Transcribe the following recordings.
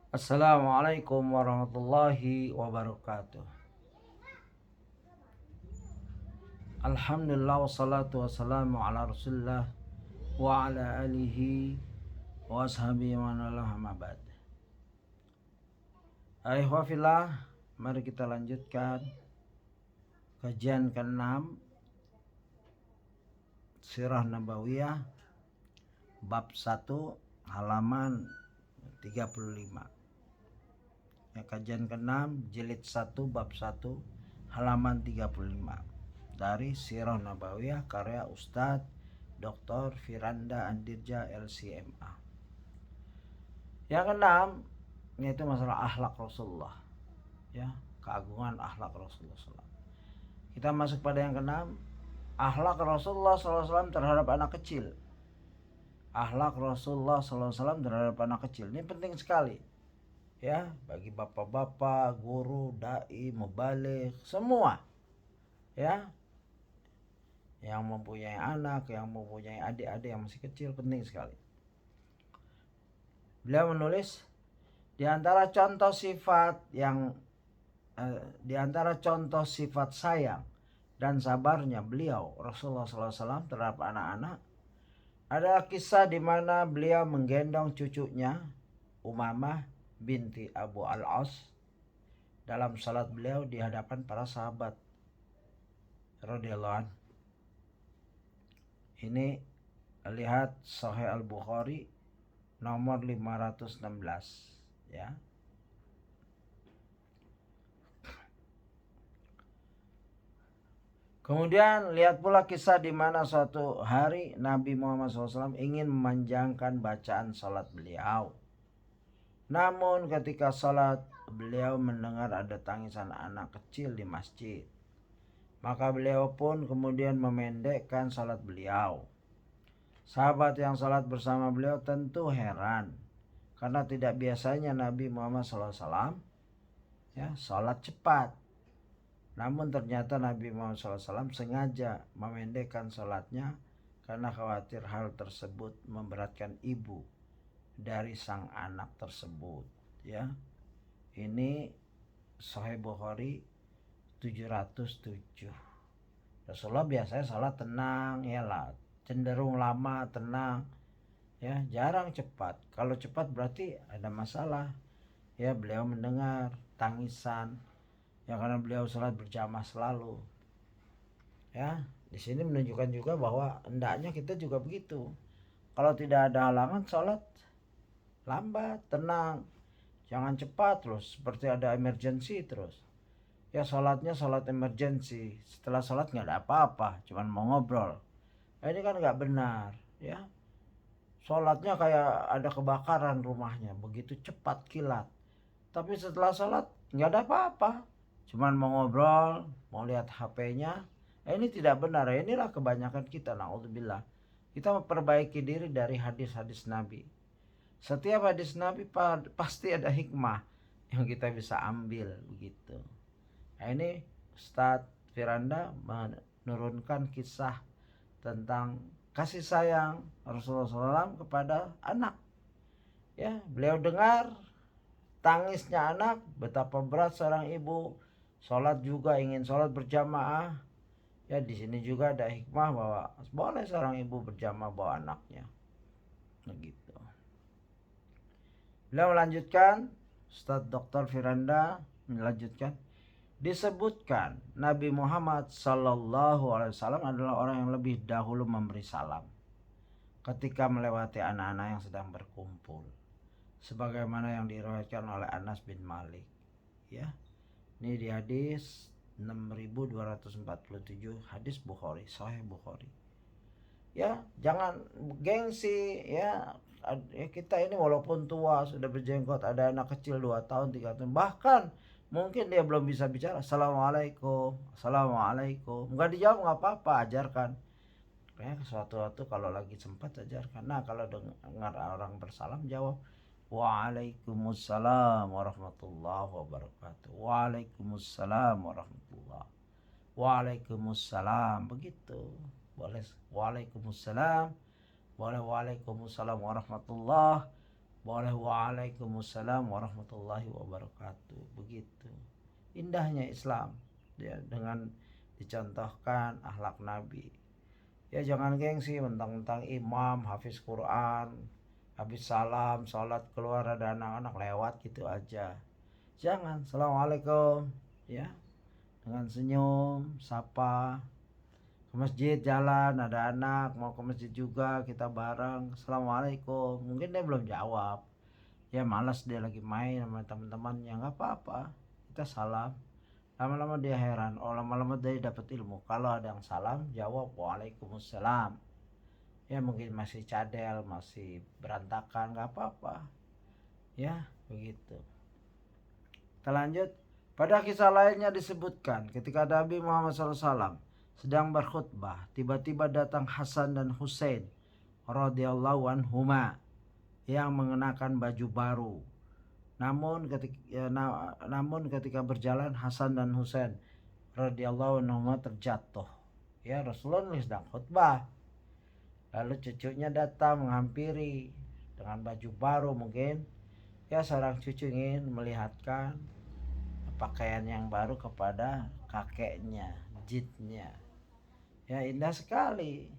Assalamualaikum warahmatullahi wabarakatuh. Alhamdulillah wassalatu wassalamu ala rasulillah wa ala alihi wa ashabihi wa man ba'd. Aihwafillah, mari kita lanjutkan kajian ke-6 Sirah Nabawiyah bab 1 halaman 35. Ya, kajian ke-6 jilid 1 bab 1 halaman 35 dari Sirah Nabawiyah karya Ustadz Dr. Firanda Andirja LCMA. Yang ke-6 yaitu masalah akhlak Rasulullah, ya, keagungan akhlak Rasulullah SAW. Kita masuk pada yang ke-6, akhlak Rasulullah SAW terhadap anak kecil. Akhlak Rasulullah SAW terhadap anak kecil ini penting sekali, ya, bagi bapak-bapak, guru, dai, mubaligh, semua, ya, yang mempunyai anak, yang mempunyai adik-adik yang masih kecil, penting sekali. Beliau menulis di antara contoh sifat sayang dan sabarnya beliau Rasulullah SAW terhadap anak-anak adalah kisah di mana beliau menggendong cucunya Umamah binti Abu Al-As dalam salat beliau di hadapan para sahabat radhiyallahu anhu. Ini lihat Sahih Al-Bukhari nomor 516, ya. Kemudian lihat pula kisah di mana suatu hari Nabi Muhammad SAW ingin memanjangkan bacaan salat beliau. Namun ketika salat beliau mendengar ada tangisan anak kecil di masjid. Maka beliau pun kemudian memendekkan salat beliau. Sahabat yang salat bersama beliau tentu heran karena tidak biasanya Nabi Muhammad SAW, ya, salat cepat. Namun ternyata Nabi Muhammad SAW sengaja memendekkan salatnya karena khawatir hal tersebut memberatkan ibu dari sang anak tersebut, ya. Ini Sahih Bukhari 707. Rasulullah biasanya salat tenang, ya lah, cenderung lama, tenang, ya, jarang cepat. Kalau cepat berarti ada masalah, ya. Beliau mendengar tangisan, ya, karena beliau salat berjamaah selalu, ya. Di sini menunjukkan juga bahwa hendaknya kita juga begitu. Kalau tidak ada halangan, salat lambat, tenang, jangan cepat terus seperti ada emergency terus, ya. Salatnya salat emergency, setelah salat nggak ada apa-apa, cuman mau ngobrol. Ini kan nggak benar, ya. Salatnya kayak ada kebakaran rumahnya, begitu cepat kilat. Tapi setelah salat nggak ada apa-apa, cuman mau ngobrol, mau lihat HP-nya. Ini tidak benar. Inilah kebanyakan kita, naudzubillah. Kita memperbaiki diri dari hadis-hadis Nabi. Setiap hadis Nabi pasti ada hikmah yang kita bisa ambil, begitu. Nah, ini Ustadz Firanda menurunkan kisah tentang kasih sayang Rasulullah SAW kepada anak, ya. Beliau dengar tangisnya anak, betapa berat seorang ibu sholat juga, ingin sholat berjamaah, ya. Di sini juga ada hikmah bahwa boleh seorang ibu berjamaah bawa anaknya, begitu. Beliau melanjutkan, Ustadz Dr. Firanda melanjutkan, disebutkan Nabi Muhammad SAW adalah orang yang lebih dahulu memberi salam ketika melewati anak-anak yang sedang berkumpul, sebagaimana yang diriwayatkan oleh Anas bin Malik, ya. Ini di hadis 6247, hadis Bukhari, Sahih Bukhari. Ya, jangan gengsi, ya. Kita ini walaupun tua, sudah berjenggot, ada anak kecil 2 tahun, 3 tahun, bahkan mungkin dia belum bisa bicara, assalamualaikum, assalamualaikum, nggak dijawab nggak apa-apa, ajarkan. Ya, suatu waktu kalau lagi sempat ajarkan. Nah, kalau dengar orang bersalam, jawab Waalaikumsalam warahmatullahi wabarakatuh. Waalaikumsalam warahmatullahi. Waalaikumsalam, begitu. Boleh Waalaikumsalam, boleh Waalaikumsalam warahmatullahi, boleh waalaikumsalam warahmatullahi wabarakatuh. Begitu indahnya Islam ya, dengan dicontohkan akhlak Nabi. Ya jangan gengsi mentang-mentang imam hafiz Quran, habis salam sholat keluar ada anak-anak lewat gitu aja. Jangan, assalamualaikum ya, dengan senyum sapa. Ke masjid jalan ada anak mau ke masjid juga, kita bareng assalamualaikum, mungkin dia belum jawab ya, malas dia lagi main sama teman-temannya, nggak apa-apa, kita salam. Lama-lama dia heran, oh lama-lama dia dapat ilmu. Kalau ada yang salam jawab waalaikumsalam ya, mungkin masih cadel masih berantakan, nggak apa-apa ya, begitu. Kita lanjut. Pada kisah lainnya disebutkan ketika Nabi Muhammad SAW sedang berkhutbah, tiba-tiba datang Hasan dan Husain radhiyallahu anhuma yang mengenakan baju baru. Namun ketika berjalan Hasan dan Husain radhiyallahu anhuma terjatuh. Ya, Rasulullah sedang khutbah. Lalu cucunya datang menghampiri dengan baju baru mungkin. Ya, seorang cucu ingin melihatkan pakaian yang baru kepada kakeknya, jidnya. Ya, indah sekali.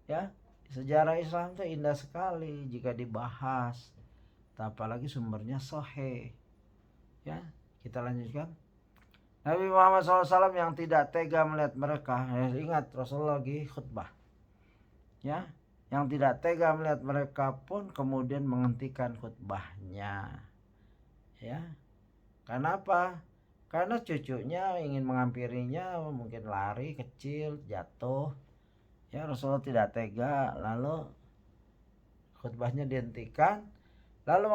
Ya, sejarah Islam itu indah sekali jika dibahas. Apalagi sumbernya sahih. Ya, kita lanjutkan. Nabi Muhammad SAW yang tidak tega melihat mereka. Ya, ingat Rasulullah lagi khutbah. Ya, yang tidak tega melihat mereka pun kemudian menghentikan khutbahnya. Ya, kenapa? Karena cucunya ingin menghampirinya, mungkin lari kecil, jatuh. Ya, Rasulullah tidak tega, lalu khutbahnya dihentikan, lalu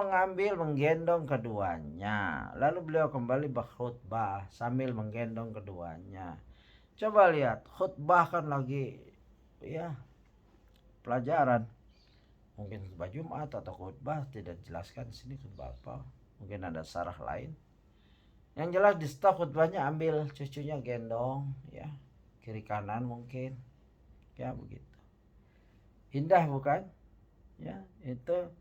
menggendong keduanya. Lalu beliau kembali berkhutbah sambil menggendong keduanya. Coba lihat, khutbah kan lagi ya pelajaran. Mungkin khutbah Jumat atau khutbah, tidak dijelaskan di sini khutbah apa. Mungkin ada syarah lain. Yang jelas di stop khutbahnya ambil cucunya gendong ya, kiri kanan mungkin. Ya begitu. Indah bukan? Ya, itu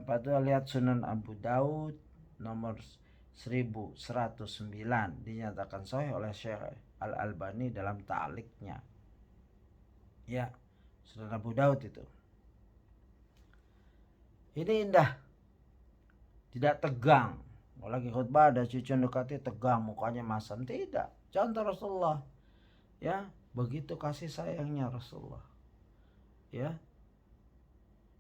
pada lihat Sunan Abu Daud nomor 1109 dinyatakan sahih oleh Syekh Al-Albani dalam ta'liqnya. Ya, Sunan Abu Daud itu. Ini indah. Tidak tegang. Lagi khutbah ada cucu dekati tegang, mukanya masam, tidak. Contoh Rasulullah. Ya, begitu kasih sayangnya Rasulullah. Ya.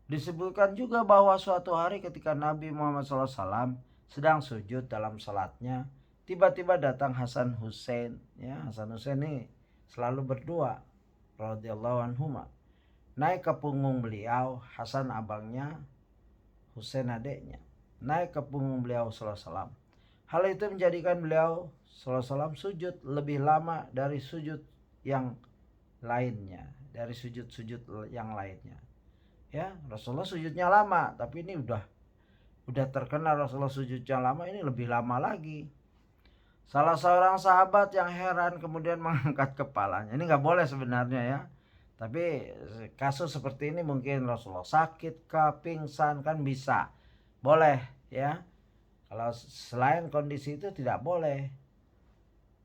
Disebutkan juga bahwa suatu hari ketika Nabi Muhammad SAW sedang sujud dalam salatnya, tiba-tiba datang Hasan Husain. Ya, Hasan Husain ini selalu berdua, radhiyallahu anhuma. Naik ke punggung beliau, Hasan abangnya, Husain adiknya. Naik ke punggung beliau SAW. Hal itu menjadikan beliau SAW sujud lebih lama dari sujud yang lainnya, dari sujud-sujud yang lainnya. Ya, Rasulullah sujudnya lama, tapi ini udah terkenal Rasulullah sujudnya lama, ini lebih lama lagi. Salah seorang sahabat yang heran kemudian mengangkat kepalanya. Ini nggak boleh sebenarnya ya. Tapi kasus seperti ini mungkin Rasulullah sakit, pingsan kan bisa. Boleh ya. Kalau selain kondisi itu tidak boleh.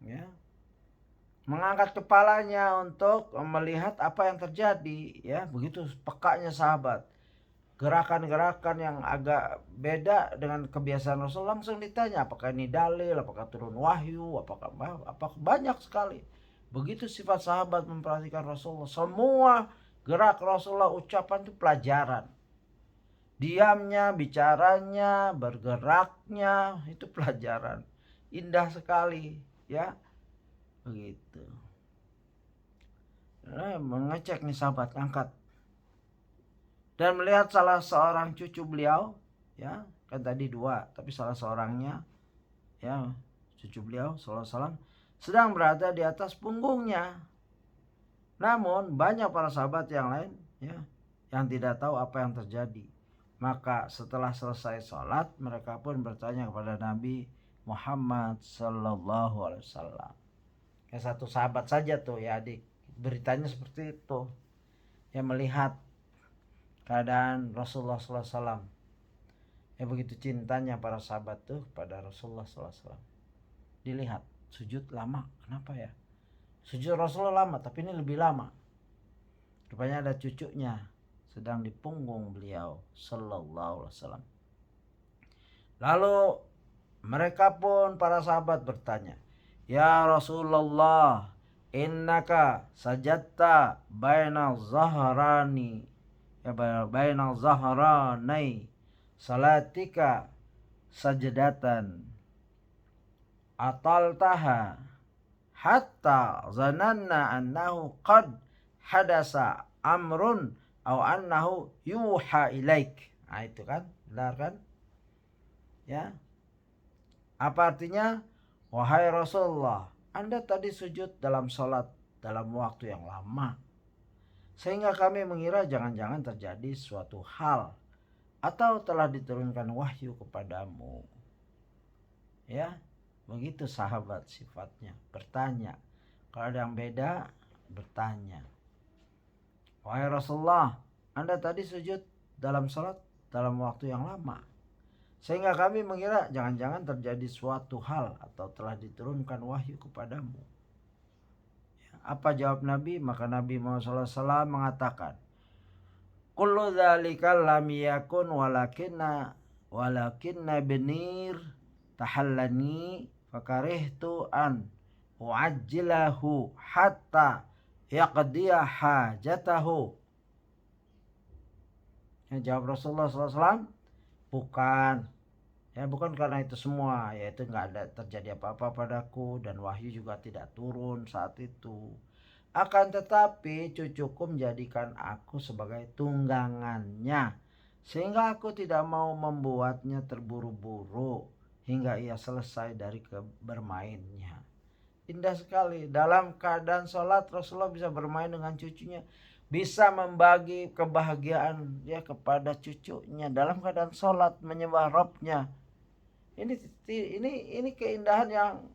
Ya. Mengangkat kepalanya untuk melihat apa yang terjadi ya, begitu pekanya sahabat. Gerakan-gerakan yang agak beda dengan kebiasaan Rasul, langsung ditanya apakah ini dalil, apakah turun wahyu, apakah banyak sekali. Begitu sifat sahabat memperhatikan Rasulullah. Semua gerak Rasulullah, ucapan itu pelajaran. Diamnya, bicaranya, bergeraknya itu pelajaran. Indah sekali ya. Begitu. Mengecek nih sahabat, angkat. Dan melihat salah seorang cucu beliau, ya kan tadi dua, tapi salah seorangnya, ya cucu beliau sallallahu alaihi wasallam sedang berada di atas punggungnya. Namun banyak para sahabat yang lain, ya, yang tidak tahu apa yang terjadi. Maka setelah selesai sholat, mereka pun bertanya kepada Nabi Muhammad sallallahu alaihi wasallam. Ya satu sahabat saja tuh ya adik, beritanya seperti itu. Ya melihat keadaan Rasulullah SAW. Begitu cintanya para sahabat tuh pada Rasulullah SAW. Dilihat sujud lama, kenapa ya? Sujud Rasulullah lama, tapi ini lebih lama. Rupanya ada cucunya sedang di punggung beliau sallallahu alaihi wasallam. Lalu mereka pun para sahabat bertanya, "Ya Rasulullah, innaka sajadta bainal zahrani bainal zahranai salatika sajdatan ataltaha hatta zananna annahu qad hadasa amrun au annahu yuha ilaik." Nah, itu kan benar kan? Ya. Apa artinya? Wahai Rasulullah, Anda tadi sujud dalam sholat dalam waktu yang lama, sehingga kami mengira jangan-jangan terjadi suatu hal atau telah diturunkan wahyu kepadamu. Ya, begitu sahabat sifatnya, bertanya. Kalau ada yang beda, bertanya. Wahai Rasulullah, Anda tadi sujud dalam sholat dalam waktu yang lama, sehingga kami mengira jangan-jangan terjadi suatu hal atau telah diturunkan wahyu kepadamu. Apa jawab Nabi? Maka Nabi Muhammad SAW mengatakan, kullu dzalika lam yakun walakinna benir tahallani fakarihtu an uajjilahu hatta yaqdiya hajatahu. Jawab Rasulullah SAW, bukan karena itu semua, yaitu nggak ada terjadi apa-apa padaku dan wahyu juga tidak turun saat itu. Akan tetapi cucuku menjadikan aku sebagai tunggangannya, sehingga aku tidak mau membuatnya terburu-buru hingga ia selesai dari bermainnya. Indah sekali, dalam keadaan sholat Rasulullah bisa bermain dengan cucunya, bisa membagi kebahagiaan ya kepada cucunya dalam keadaan sholat menyembah Rabbnya. Ini keindahan yang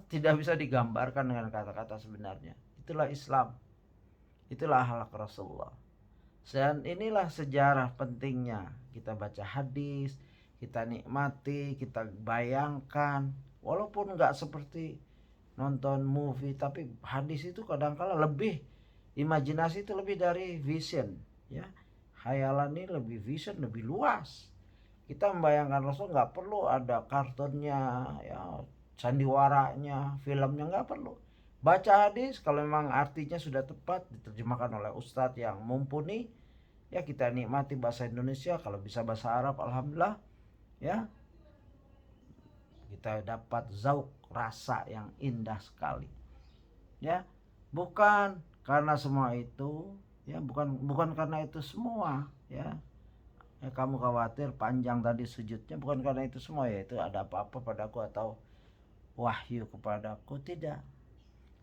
tidak bisa digambarkan dengan kata-kata sebenarnya. Itulah Islam, itulah akhlak Rasulullah. Dan inilah sejarah pentingnya kita baca hadis, kita nikmati, kita bayangkan, walaupun nggak seperti nonton movie, tapi hadis itu kadang-kala lebih, imajinasi itu lebih dari vision, ya. Khayalan ini lebih vision, lebih luas. Kita membayangkan Rasul nggak perlu ada kartunnya, ya, sandiwaranya, filmnya, nggak perlu. Baca hadis, kalau memang artinya sudah tepat diterjemahkan oleh ustadz yang mumpuni, ya kita nikmati bahasa Indonesia. Kalau bisa bahasa Arab, alhamdulillah, ya kita dapat zauk, rasa yang indah sekali. Ya, bukan karena semua itu, ya bukan karena itu semua, ya. Kamu khawatir panjang tadi sujudnya, bukan karena itu semua, yaitu ada apa-apa padaku atau wahyu kepadaku, tidak.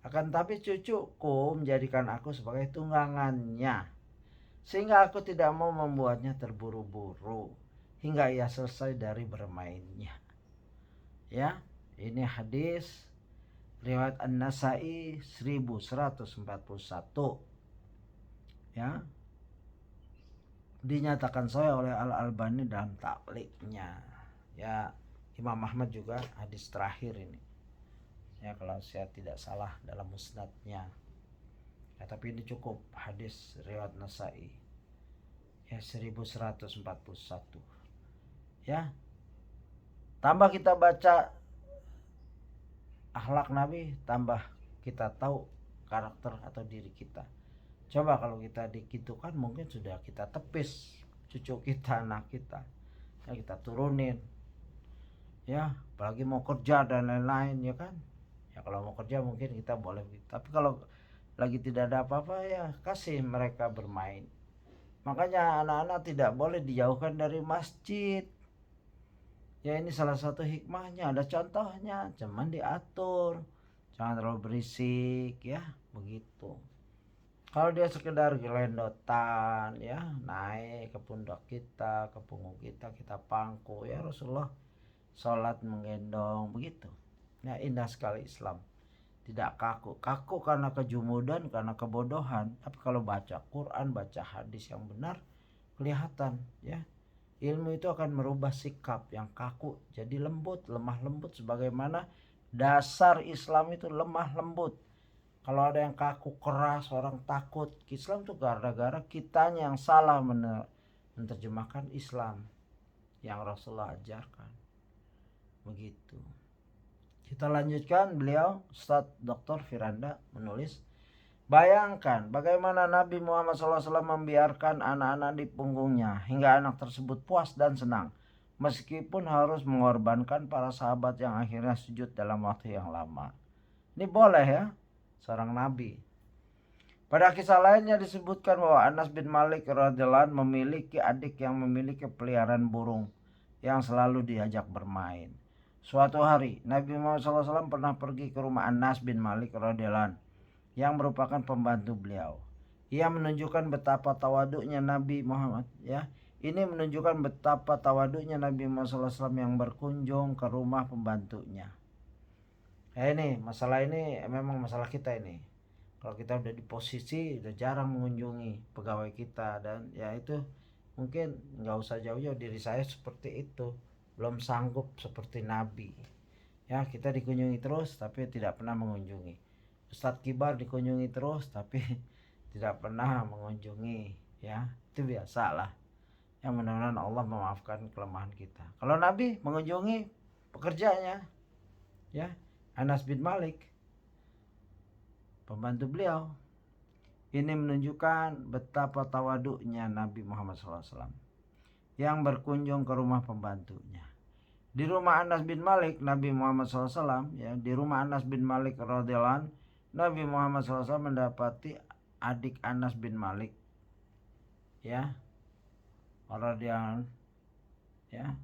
Akan tapi cucuku menjadikan aku sebagai tunggangannya, sehingga aku tidak mau membuatnya terburu-buru hingga ia selesai dari bermainnya. Ya, ini hadis riwayat An-Nasa'i 1141. Ya, dinyatakan sahih oleh Al-Albani dalam takliknya. Ya, Imam Ahmad juga hadis terakhir ini, ya kalau saya tidak salah dalam musnadnya, ya, tapi ini cukup hadis riwayat Nasa'i, ya 1141. Ya, tambah kita baca akhlak Nabi, tambah kita tahu karakter atau diri kita. Coba kalau kita dikitukan, mungkin sudah kita tepis cucu kita, anak kita, ya kita turunin, ya apalagi mau kerja dan lain-lain, ya kan. Ya kalau mau kerja mungkin kita boleh, tapi kalau lagi tidak ada apa-apa, ya kasih mereka bermain. Makanya anak-anak tidak boleh dijauhkan dari masjid. Ya ini salah satu hikmahnya, ada contohnya, cuman diatur, jangan terlalu berisik, ya begitu. Kalau dia sekedar gelendotan, ya naik ke pundak kita, ke punggung kita, kita pangku, ya Rasulullah sholat menggendong, begitu. Ya indah sekali Islam, tidak kaku karena kejumudan, karena kebodohan. Tapi kalau baca Quran, baca hadis yang benar, kelihatan ya. Ilmu itu akan merubah sikap yang kaku jadi lembut, lemah lembut, sebagaimana dasar Islam itu lemah lembut. Kalau ada yang kaku keras, orang takut. Islam tuh gara-gara kitanya yang salah menerjemahkan Islam yang Rasulullah ajarkan. Begitu. Kita lanjutkan, beliau Ustadz Dr. Firanda menulis, bayangkan bagaimana Nabi Muhammad SAW membiarkan anak-anak di punggungnya hingga anak tersebut puas dan senang, meskipun harus mengorbankan para sahabat yang akhirnya sujud dalam waktu yang lama. Ini boleh ya, seorang Nabi. Pada kisah lainnya disebutkan bahwa Anas bin Malik radhiyallahu anhu memiliki adik yang memiliki peliharaan burung yang selalu diajak bermain. Suatu hari Nabi Muhammad SAW pernah pergi ke rumah Anas bin Malik radhiyallahu anhu yang merupakan pembantu beliau. Ia menunjukkan betapa tawaduknya Nabi Muhammad ya. Ini menunjukkan betapa tawaduknya Nabi Muhammad SAW yang berkunjung ke rumah pembantunya. Ini masalah ini memang masalah kita ini. Kalau kita udah di posisi udah jarang mengunjungi pegawai kita, dan ya itu mungkin nggak usah jauh-jauh, diri saya seperti itu, belum sanggup seperti Nabi. Ya, kita dikunjungi terus tapi tidak pernah mengunjungi. Ustadz Kibar dikunjungi terus tapi tidak pernah mengunjungi, ya itu biasa lah. Yang mudah-mudahan Allah memaafkan kelemahan kita. Kalau Nabi mengunjungi pekerjanya, ya Anas bin Malik, pembantu beliau. Ini menunjukkan betapa tawaduknya Nabi Muhammad SAW yang berkunjung ke rumah pembantunya. Di rumah Anas bin Malik, Nabi Muhammad SAW, ya di rumah Anas bin Malik radhiyallahu anhu, Nabi Muhammad SAW mendapati adik Anas bin Malik, ya, orang yang ya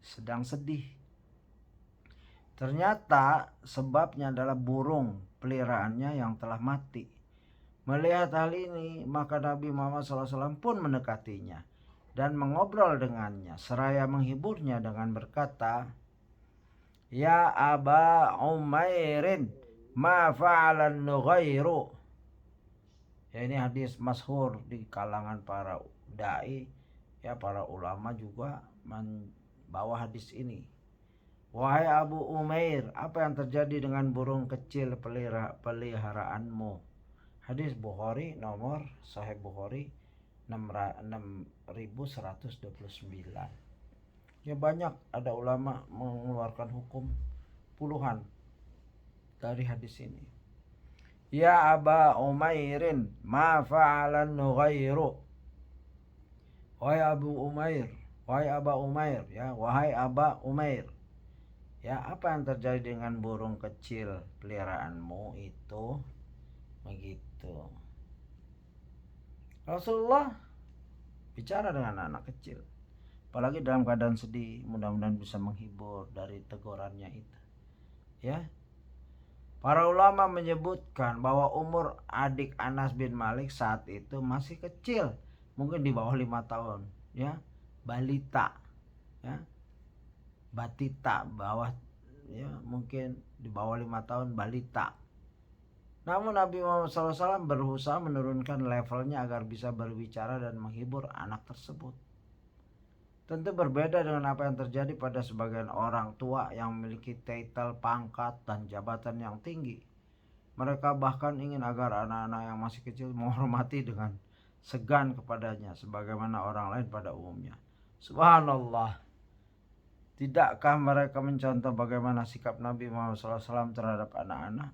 sedang sedih. Ternyata sebabnya adalah burung peliharaannya yang telah mati. Melihat hal ini, maka Nabi Muhammad SAW pun mendekatinya dan mengobrol dengannya seraya menghiburnya dengan berkata, "Ya Aba Umairin, ma fa'alan nughairu." Ya, ini hadis masyhur di kalangan para dai, ya para ulama juga membawa hadis ini. Wahai Abu Umair, apa yang terjadi dengan burung kecil peliharaanmu? Hadis Bukhari, nomor Sahih Bukhari 6129. Ya banyak ada ulama mengeluarkan hukum puluhan dari hadis ini. Ya Aba Umairin, ma fa'alan nughairu. Wahai Abu Umair, wahai Aba Umair, ya wahai Aba Umair. Ya, apa yang terjadi dengan burung kecil peliharaanmu itu? Begitu. Rasulullah bicara dengan anak kecil, apalagi dalam keadaan sedih, mudah-mudahan bisa menghibur dari tegurannya itu. Ya. Para ulama menyebutkan bahwa umur adik Anas bin Malik saat itu masih kecil, mungkin di bawah 5 tahun, ya. Balita, ya. Batita, bawah ya mungkin di bawah 5 tahun, balita. Namun Nabi Muhammad SAW berusaha menurunkan levelnya agar bisa berbicara dan menghibur anak tersebut. Tentu berbeda dengan apa yang terjadi pada sebagian orang tua yang memiliki titel, pangkat, dan jabatan yang tinggi. Mereka bahkan ingin agar anak-anak yang masih kecil menghormati dengan segan kepadanya sebagaimana orang lain pada umumnya. Subhanallah. Tidakkah mereka mencontoh bagaimana sikap Nabi Muhammad SAW terhadap anak-anak?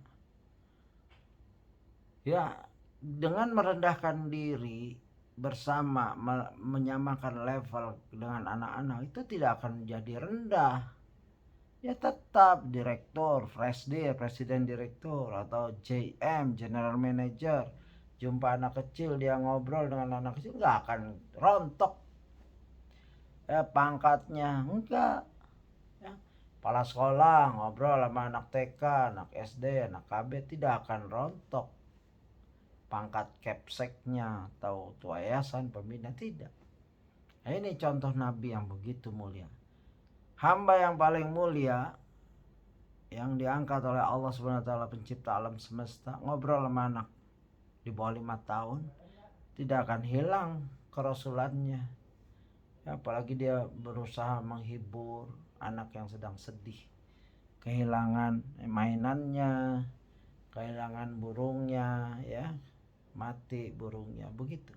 Ya, dengan merendahkan diri bersama, menyamakan level dengan anak-anak, itu tidak akan menjadi rendah. Ya tetap direktur, presiden direktur, atau JM, general manager, jumpa anak kecil, dia ngobrol dengan anak kecil, nggak akan rontok ya pangkatnya, enggak. Kepala sekolah ngobrol sama anak TK, anak SD, anak KB, tidak akan rontok pangkat kepseknya atau tua yayasan, pembina, tidak. Nah, ini contoh Nabi yang begitu mulia. Hamba yang paling mulia yang diangkat oleh Allah SWT, pencipta alam semesta, ngobrol sama anak di bawah 5 tahun, tidak akan hilang kerasulannya. Ya, apalagi dia berusaha menghibur anak yang sedang sedih, kehilangan mainannya, kehilangan burungnya, ya, mati burungnya, begitu.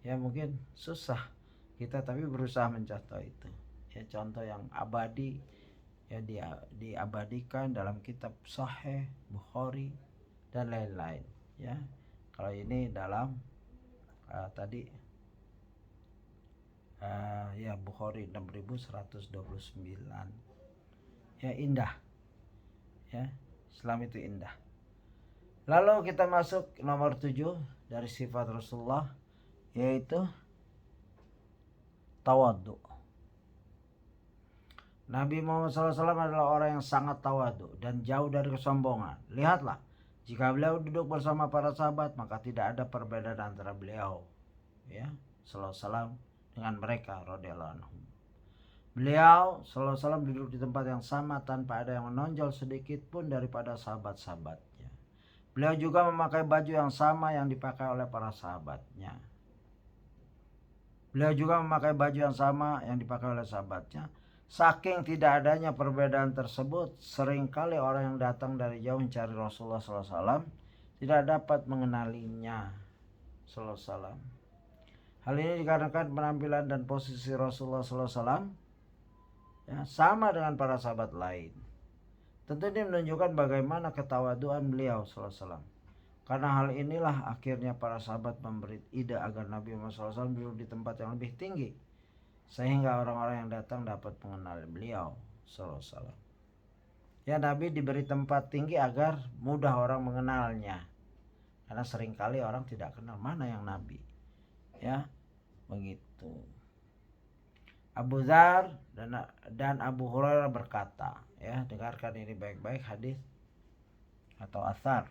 Ya mungkin susah kita, tapi berusaha mencontoh itu. Ya, contoh yang abadi, ya diabadikan dalam kitab Sahih Bukhari dan lain-lain. Ya, kalau ini dalam tadi ya Bukhari 6129. Ya, indah. Ya, Islam itu indah. Lalu kita masuk nomor 7 dari sifat Rasulullah, yaitu tawadhu. Nabi Muhammad SAW adalah orang yang sangat tawadhu dan jauh dari kesombongan. Lihatlah, jika beliau duduk bersama para sahabat, maka tidak ada perbedaan antara beliau, ya, SAW, dengan mereka radhiyallahu anhum. Beliau SAW duduk di tempat yang sama tanpa ada yang menonjol sedikit pun daripada sahabat-sahabatnya. Beliau juga memakai baju yang sama yang dipakai oleh para sahabatnya. Saking tidak adanya perbedaan tersebut, seringkali orang yang datang dari jauh mencari Rasulullah SAW tidak dapat mengenalinya SAW. Hal ini dikarenakan penampilan dan posisi Rasulullah SAW, ya, sama dengan para sahabat lain. Tentu ini menunjukkan bagaimana ketawaduan beliau SAW. Karena hal inilah akhirnya para sahabat memberi ide agar Nabi Muhammad SAW duduk di tempat yang lebih tinggi, sehingga orang-orang yang datang dapat mengenal beliau SAW. Ya, Nabi diberi tempat tinggi agar mudah orang mengenalnya, karena seringkali orang tidak kenal mana yang Nabi. Ya, begitu. Abu Dzar dan Abu Hurairah berkata, ya, dengarkan ini baik-baik hadis atau athar.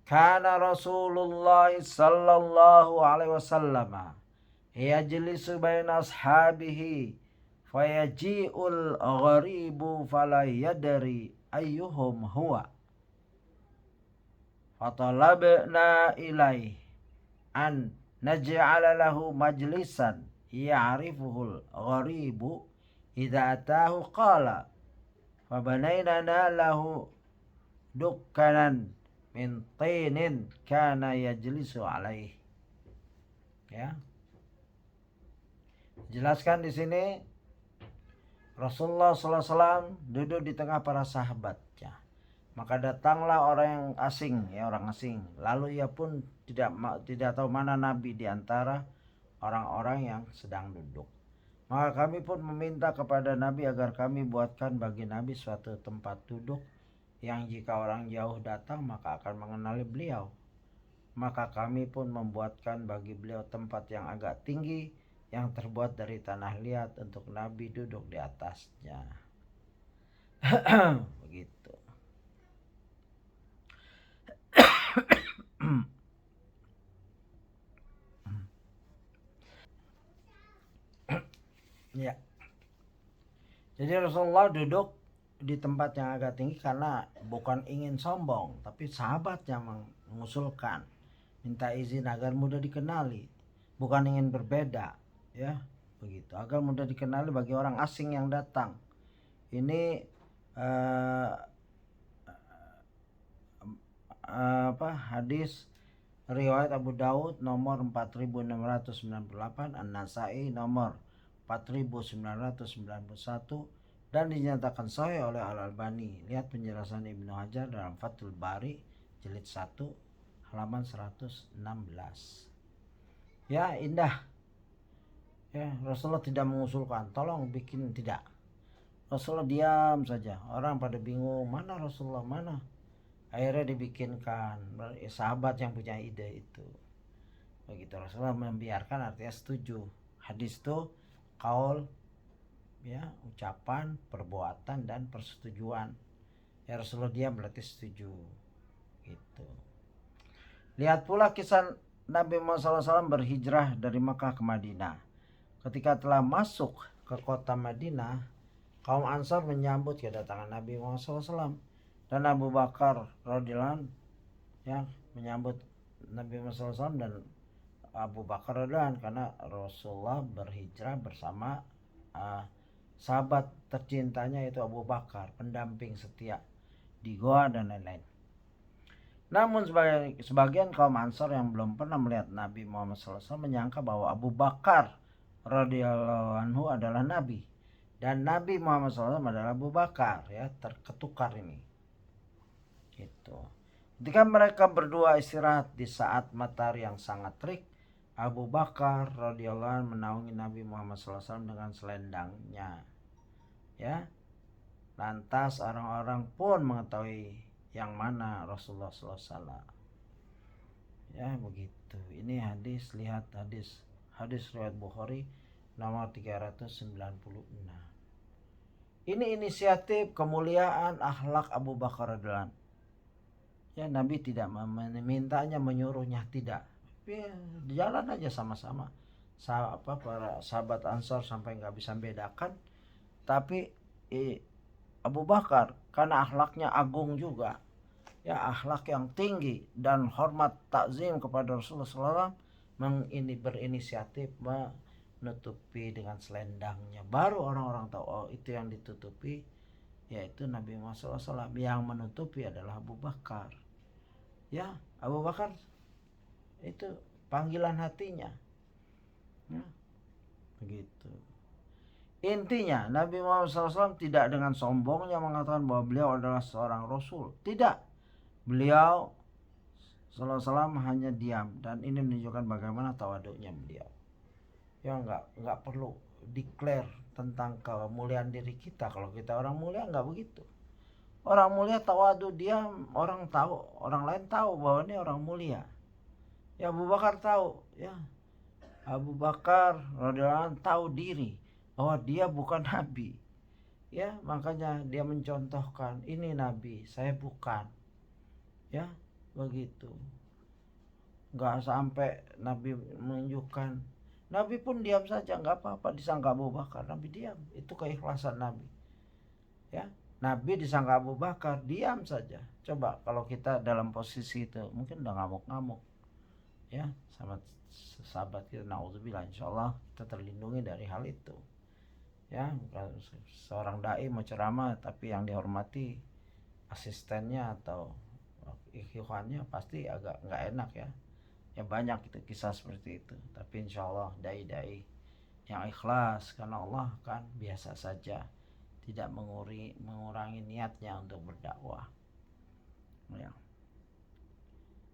Kana Rasulullah sallallahu alaihi wasallam yajlisu baina ashabihi fayaji'ul gharibu fala yadri ayyuhum huwa. Fatalabna ilaih an naj'ala lahu majlisan ya'rifuhul gharibu idza atahu qala fabanayna lahu dukkanan min tinin kana yajlisu alaih. Ya, jelaskan di sini Rasulullah SAW duduk di tengah para sahabatnya. Maka datanglah orang yang asing, ya, orang asing. Lalu ia pun tidak tahu mana Nabi di antara orang-orang yang sedang duduk. Maka kami pun meminta kepada Nabi agar kami buatkan bagi Nabi suatu tempat duduk yang jika orang jauh datang maka akan mengenali beliau. Maka kami pun membuatkan bagi beliau tempat yang agak tinggi yang terbuat dari tanah liat untuk Nabi duduk di atasnya. Begitu. Ya. Jadi Rasulullah duduk di tempat yang agak tinggi karena bukan ingin sombong, tapi sahabat yang mengusulkan, minta izin agar mudah dikenali, bukan ingin berbeda, ya, begitu, agar mudah dikenali bagi orang asing yang datang. Ini hadis riwayat Abu Daud nomor 4698, An-Nasai nomor 4991, dan dinyatakan sahih oleh Al-Albani. Lihat penjelasan Ibnu Hajar dalam Fathul Bari jilid 1 halaman 116. Ya, indah. Ya, Rasulullah tidak mengusulkan tolong bikin, tidak. Rasulullah diam saja. Orang pada bingung, mana Rasulullah, mana? Akhirnya dibikinkan, sahabat yang punya ide itu. Begitu, Rasulullah membiarkan artinya setuju. Hadis itu kaul, ya, ucapan, perbuatan, dan persetujuan. Ya, Rasulullah diam berarti setuju. Gitu. Lihat pula kisah Nabi Muhammad SAW berhijrah dari Makkah ke Madinah. Ketika telah masuk ke kota Madinah, kaum Ansar menyambut kedatangan Nabi Muhammad SAW. Dan Abu Bakar radhiyallahu anhu, ya, menyambut Nabi Muhammad SAW dan Abu Bakar radhiyallahu karena Rasulullah berhijrah bersama sahabat tercintanya itu Abu Bakar, pendamping setia di goa dan lain-lain. Namun sebagian kaum Ansar yang belum pernah melihat Nabi Muhammad SAW menyangka bahwa Abu Bakar radhiyallahu anhu adalah Nabi dan Nabi Muhammad SAW adalah Abu Bakar, ya, terketukar ini. Gitu. Ketika mereka berdua istirahat di saat matahari yang sangat terik, Abu Bakar radhiyallahu anhu menaungi Nabi Muhammad SAW dengan selendangnya. Ya, lantas orang-orang pun mengetahui yang mana Rasulullah SAW. Ya, begitu. Ini hadis, lihat hadis riwayat Bukhari nomor 396. Ini inisiatif kemuliaan akhlak Abu Bakar radhiyallahu anhu. Ya, Nabi tidak memintanya, menyuruhnya, tidak. Ya, jalan aja sama-sama. Para sahabat Ansar sampai nggak bisa bedakan. Tapi Abu Bakar karena akhlaknya agung juga, ya, akhlak yang tinggi dan hormat takzim kepada Rasulullah SAW, berinisiatif menutupi dengan selendangnya. Baru orang-orang tahu, oh itu yang ditutupi yaitu Nabi Muhammad SAW, yang menutupi adalah Abu Bakar. Ya, Abu Bakar itu panggilan hatinya. Ya, begitu. Intinya Nabi Muhammad SAW tidak dengan sombongnya mengatakan bahwa beliau adalah seorang Rasul. Tidak. Beliau SAW hanya diam, dan ini menunjukkan bagaimana tawaduknya beliau. Ya, nggak perlu declare tentang kemuliaan diri kita. Kalau kita orang mulia nggak begitu. Orang mulia tawadu, diam, orang lain tahu bahwa ini orang mulia. Ya, Abu Bakar tahu, ya. Abu Bakar radhiyallahu anhu tahu diri bahwa dia bukan nabi. Ya, makanya dia mencontohkan, ini nabi, saya bukan. Ya, begitu. Enggak sampai Nabi menunjukkan. Nabi pun diam saja, enggak apa-apa disangka Abu Bakar. Nabi diam, itu keikhlasan Nabi. Ya, Nabi disangka Abu Bakar, diam saja. Coba kalau kita dalam posisi itu, mungkin udah ngamuk-ngamuk. Ya, sama sahabat kita, naudzubillah, insyaallah kita terlindungi dari hal itu. Ya, seorang dai mau ceramah tapi yang dihormati asistennya atau ikhwannya pasti agak nggak enak, ya. Ya, banyak itu kisah seperti itu. Tapi insyaallah dai-dai yang ikhlas karena Allah kan biasa saja, tidak mengurangi niatnya untuk berdakwah. Ya.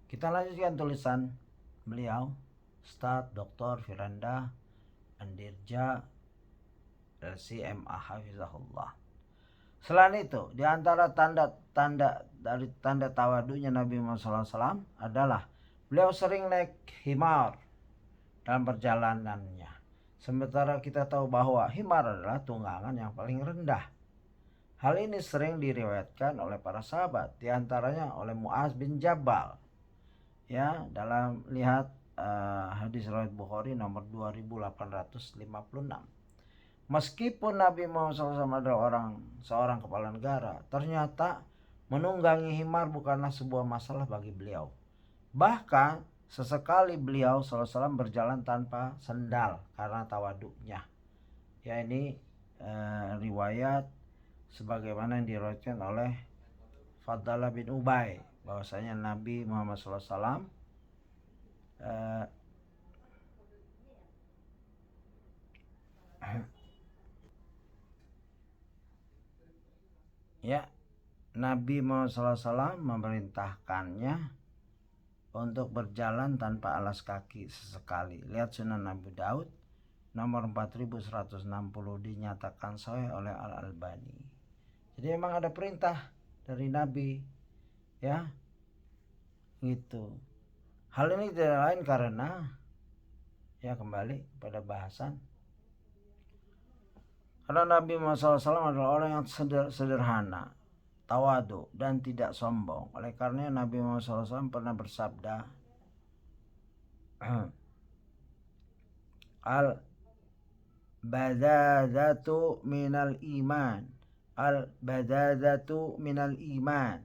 Kita lanjutkan tulisan beliau, Ustadz Dr. Firanda Andirja LCMA Hafizahullah. Selain itu, di antara tanda tawadunya Nabi Muhammad SAW adalah beliau sering naik himar dalam perjalanannya. Sementara kita tahu bahwa himar adalah tunggangan yang paling rendah. Hal ini sering diriwayatkan oleh para sahabat, di antaranya oleh Mu'az bin Jabal. Ya, dalam lihat hadis riwayat Bukhari nomor 2856. Meskipun Nabi Muhammad SAW adalah seorang kepala negara, ternyata menunggangi himar bukanlah sebuah masalah bagi beliau. Bahkan sesekali beliau SAW berjalan tanpa sendal karena tawaduknya. Ya, ini riwayat sebagaimana yang diriwayatkan oleh Fadalah bin Ubay, bahwasanya Nabi Muhammad SAW ya, Nabi Muhammad SAW memerintahkannya untuk berjalan tanpa alas kaki sesekali. Lihat Sunan Abu Daud nomor 4160, dinyatakan sahih oleh Al-Albani. Jadi memang ada perintah dari Nabi, ya, gitu. Hal ini tidak lain karena, ya, kembali pada bahasan, karena Nabi Muhammad SAW adalah orang yang sederhana, tawadu, dan tidak sombong. Oleh karenanya Nabi Muhammad SAW pernah bersabda, al-badadatu minal iman, al-badadatu minal iman,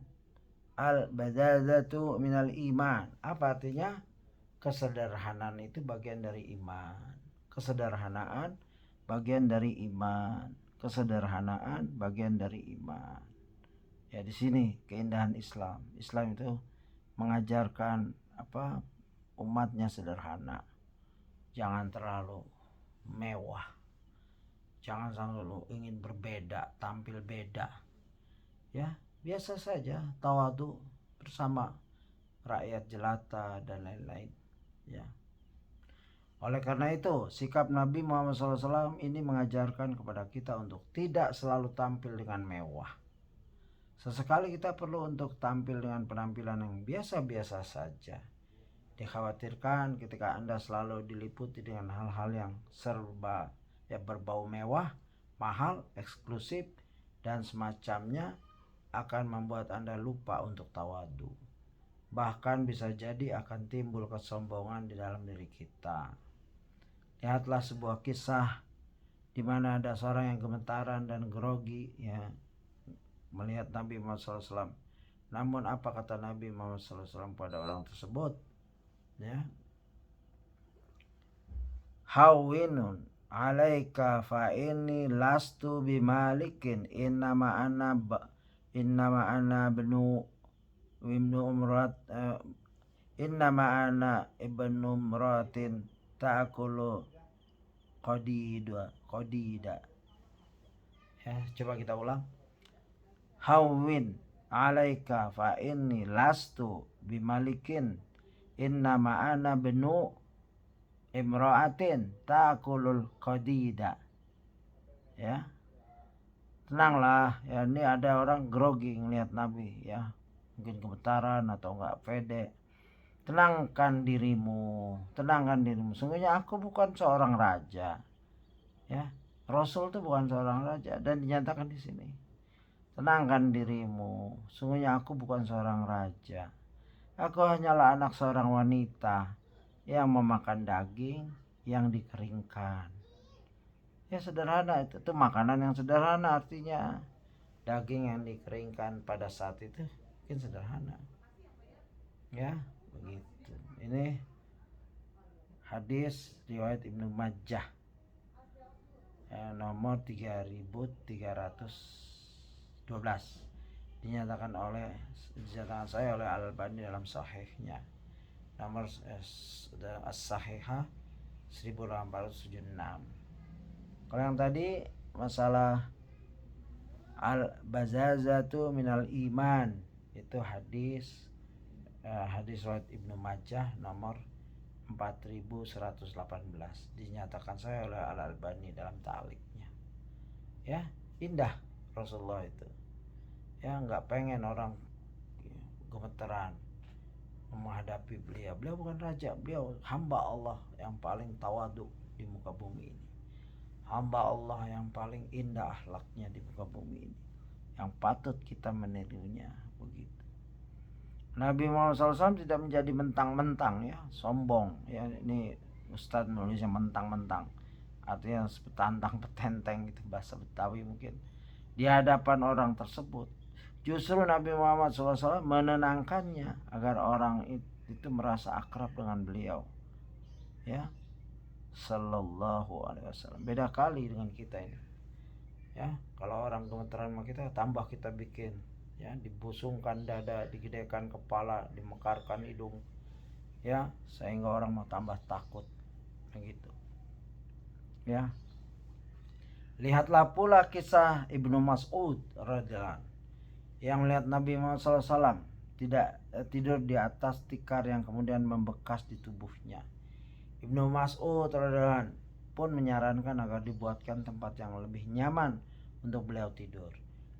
al-badadatu minal iman. Apa artinya? Kesederhanaan itu bagian dari iman. Kesederhanaan bagian dari iman. Kesederhanaan bagian dari iman. Ya, di sini keindahan Islam. Islam itu mengajarkan umatnya sederhana. Jangan terlalu mewah. Jangan selalu ingin berbeda, tampil beda. Ya, biasa saja, tawadu bersama rakyat jelata dan lain-lain. Ya. Oleh karena itu, sikap Nabi Muhammad SAW ini mengajarkan kepada kita untuk tidak selalu tampil dengan mewah. Sesekali kita perlu untuk tampil dengan penampilan yang biasa-biasa saja. Dikhawatirkan ketika Anda selalu diliputi dengan hal-hal yang serba berbau mewah, mahal, eksklusif, dan semacamnya akan membuat Anda lupa untuk tawadu. Bahkan bisa jadi akan timbul kesombongan di dalam diri kita. Lihatlah sebuah kisah di mana ada seorang yang gemetaran dan grogi melihat Nabi Muhammad SAW. Namun apa kata Nabi Muhammad SAW pada orang tersebut? Hawinun alaika fa inni lastu bimalikin innama ana ibnu umratin ta'kulu qadida. Coba kita ulang. Hawwin alaika fa inni lastu bimalikin innama ana ibnu imra'atin ta'kulul qadida. Tenanglah, ini ada orang grogi ngelihat Nabi, mungkin gemetaran atau enggak pede. Tenangkan dirimu. Sungguhnya aku bukan seorang raja. Rasul itu bukan seorang raja, dan dinyatakan di sini. Tenangkan dirimu. Sungguhnya aku bukan seorang raja. Aku hanyalah anak seorang wanita yang memakan daging yang dikeringkan. Sederhana itu makanan yang sederhana, artinya daging yang dikeringkan pada saat itu mungkin sederhana. Begitu. Ini hadis riwayat Ibnu Majah nomor 3312. Dinyatakan saya oleh Al-Albani dalam sahihnya. Nomor as-sahihah 1876. Kalau yang tadi masalah al-bazazatu minal iman, itu hadis riwayat Ibnu Majah nomor 4118. Dinyatakan saya oleh Al-Albani dalam ta'liqnya. Indah Rasulullah itu. Enggak pengen orang gemeteran menghadapi beliau. Beliau bukan raja, beliau hamba Allah yang paling tawadu di muka bumi ini. Hamba Allah yang paling indah akhlaknya di muka bumi ini, yang patut kita menirunya. Begitu. Nabi Muhammad SAW tidak menjadi mentang-mentang sombong. Ini Ustadz nulisnya mentang-mentang, artinya petantang petenteng gitu, bahasa Betawi mungkin. Di hadapan orang tersebut, justru Nabi Muhammad SAW menenangkannya agar orang itu merasa akrab dengan beliau. Sallallahu alaihi wasallam. Beda kali dengan kita ini. Kalau orang gemeteran sama kita, tambah kita bikin, dibusungkan dada, digedekan kepala, dimekarkan hidung, sehingga orang mau tambah takut, begitu. Lihatlah pula kisah Ibnu Mas'ud radhiyallahu anhu yang melihat Nabi Muhammad SAW tidak tidur di atas tikar yang kemudian membekas di tubuhnya. Ibnu Mas'ud radhiyallahu anhu pun menyarankan agar dibuatkan tempat yang lebih nyaman untuk beliau tidur.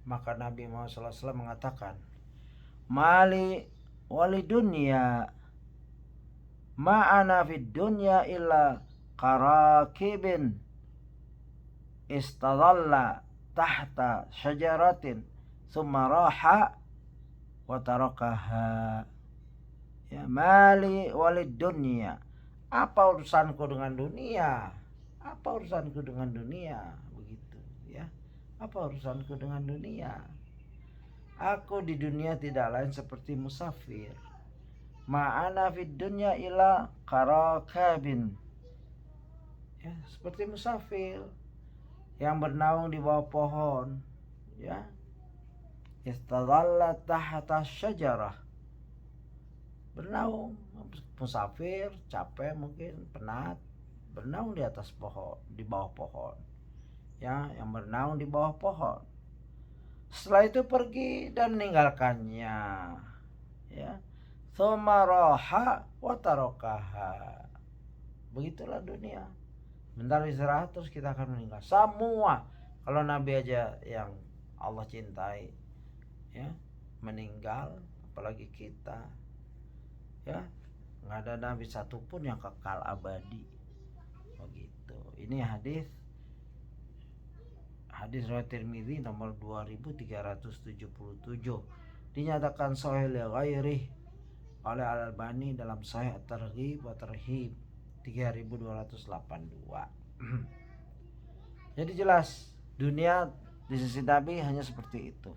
Maka Nabi Muhammad SAW mengatakan, Mali wali dunya ma'ana fid dunya illa karakibin istadalla tahta syajaratin summa raha wa tarakaha. Mali walid dunya. Apa urusanku dengan dunia? Begitu, Apa urusanku dengan dunia? Aku di dunia tidak lain seperti musafir. ma'ana fid dunya ila karakabin. Ya, seperti musafir yang bernaung di bawah pohon, ya. Istadalla tahta syajarah. Bernaung, musafir, capek mungkin, penat, bernaung di atas pohon, di bawah pohon. Ya, yang bernaung di bawah pohon. Setelah itu pergi dan meninggalkannya. Ya. Tsumma raha wa tarakaha. Begitulah dunia. Bentar istirahat terus kita akan meninggal. Semua. Kalau Nabi aja yang Allah cintai, ya, meninggal, apalagi kita. Ya, nggak ada Nabi satupun yang kekal abadi. Begitu. Ini hadis riwayat Tirmidzi nomor 2377. Dinyatakan sahih li ghairi oleh Al-Albani dalam Sahih At-Targhib wa Tarhib 3282. Jadi jelas dunia di sisi Nabi hanya seperti itu.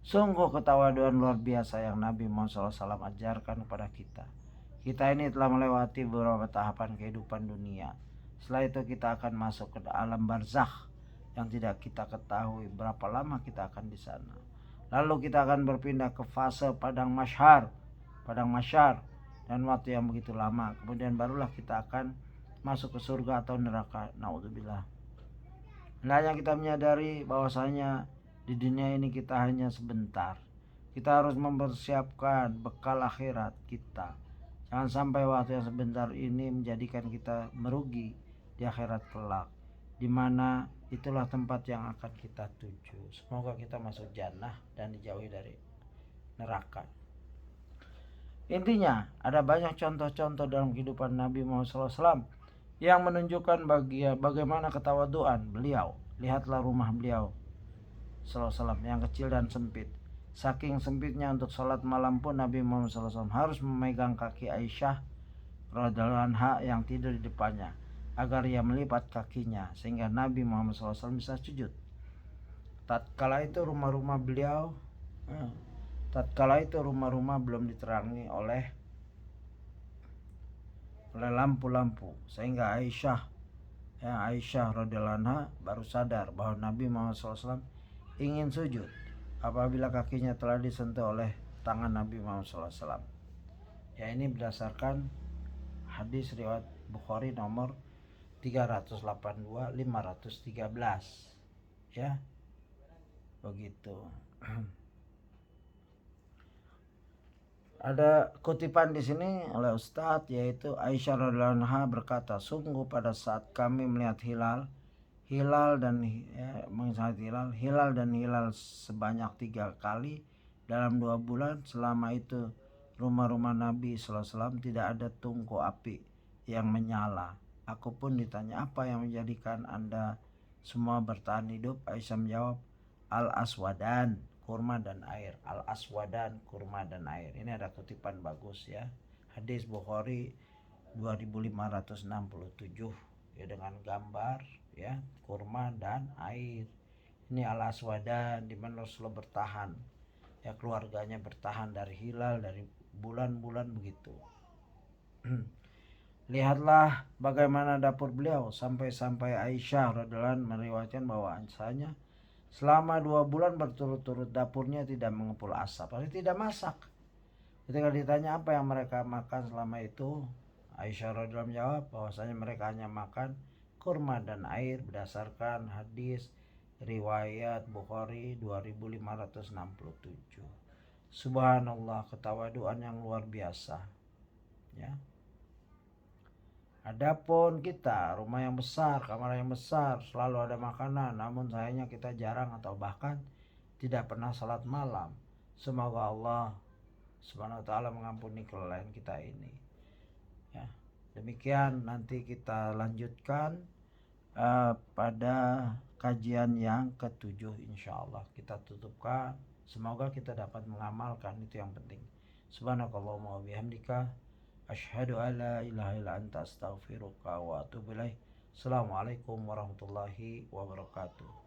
Sungguh ketawaduan luar biasa yang Nabi Muhammad SAW ajarkan kepada kita. Kita ini telah melewati beberapa tahapan kehidupan dunia. Setelah itu kita akan masuk ke alam barzakh yang tidak kita ketahui berapa lama kita akan di sana. Lalu kita akan berpindah ke fase padang mahsyar dan waktu yang begitu lama. Kemudian barulah kita akan masuk ke surga atau neraka. Naudzubillah. Hendaknya kita menyadari bahwasanya di dunia ini kita hanya sebentar. Kita harus mempersiapkan bekal akhirat kita. Jangan sampai waktu yang sebentar ini menjadikan kita merugi di akhirat kelak, di mana itulah tempat yang akan kita tuju. Semoga kita masuk jannah dan dijauhi dari neraka. Intinya, ada banyak contoh-contoh dalam kehidupan Nabi Muhammad SAW yang menunjukkan bagaimana ketawaduan beliau. Lihatlah rumah beliau SAW yang kecil dan sempit. Saking sempitnya untuk sholat malam pun Nabi Muhammad SAW harus memegang kaki Aisyah radhiyallahu anha yang tidur di depannya agar ia melipat kakinya sehingga Nabi Muhammad SAW bisa sujud. Tatkala itu rumah-rumah belum diterangi oleh lampu-lampu sehingga Aisyah radhiyallahu anha baru sadar bahwa Nabi Muhammad SAW ingin sujud apabila kakinya telah disentuh oleh tangan Nabi Muhammad SAW. Ya, ini berdasarkan hadis riwayat Bukhari nomor 382 513. Ya, begitu. Ada kutipan di sini oleh Ustadz, yaitu Aisyah radhiyallahu anha berkata, sungguh pada saat kami melihat hilal dan hilal sebanyak 3 kali dalam 2 bulan. Selama itu rumah-rumah Nabi SAW tidak ada tungku api yang menyala. Aku pun ditanya, apa yang menjadikan Anda semua bertahan hidup? Aisyah menjawab, al-aswadan, kurma dan air. Al-aswadan, kurma dan air. Ini ada kutipan bagus ya. Hadis Bukhari 2567 ya, dengan gambar ya kurma dan air. Ini al-aswadan, di mana Rasulullah bertahan ya, keluarganya bertahan dari hilal, dari bulan-bulan begitu. Lihatlah bagaimana dapur beliau, sampai Aisyah radhiyallahu anha meriwayatkan bahwa ansanya selama 2 bulan berturut-turut dapurnya tidak mengepul asap, artinya tidak masak. Ketika ditanya apa yang mereka makan selama itu, Aisyah radhiyallahu anha menjawab bahwasanya mereka hanya makan kurma dan air berdasarkan hadis riwayat Bukhari 2567. Subhanallah, ketawaduan yang luar biasa ya. Adapun kita, rumah yang besar, kamar yang besar, selalu ada makanan, namun sayangnya kita jarang atau bahkan tidak pernah salat malam. Semoga Allah Subhanahu wa ta'ala mengampuni kelalaian kita ini ya. Demikian, nanti kita lanjutkan pada kajian yang ke-7 insyaallah. Kita tutupkan, semoga kita dapat mengamalkan, itu yang penting. Subhanakallahumma wa bihamdika asyhadu an la ilaha illa anta astaghfiruka wa atubu ilaik. Assalamualaikum warahmatullahi wabarakatuh.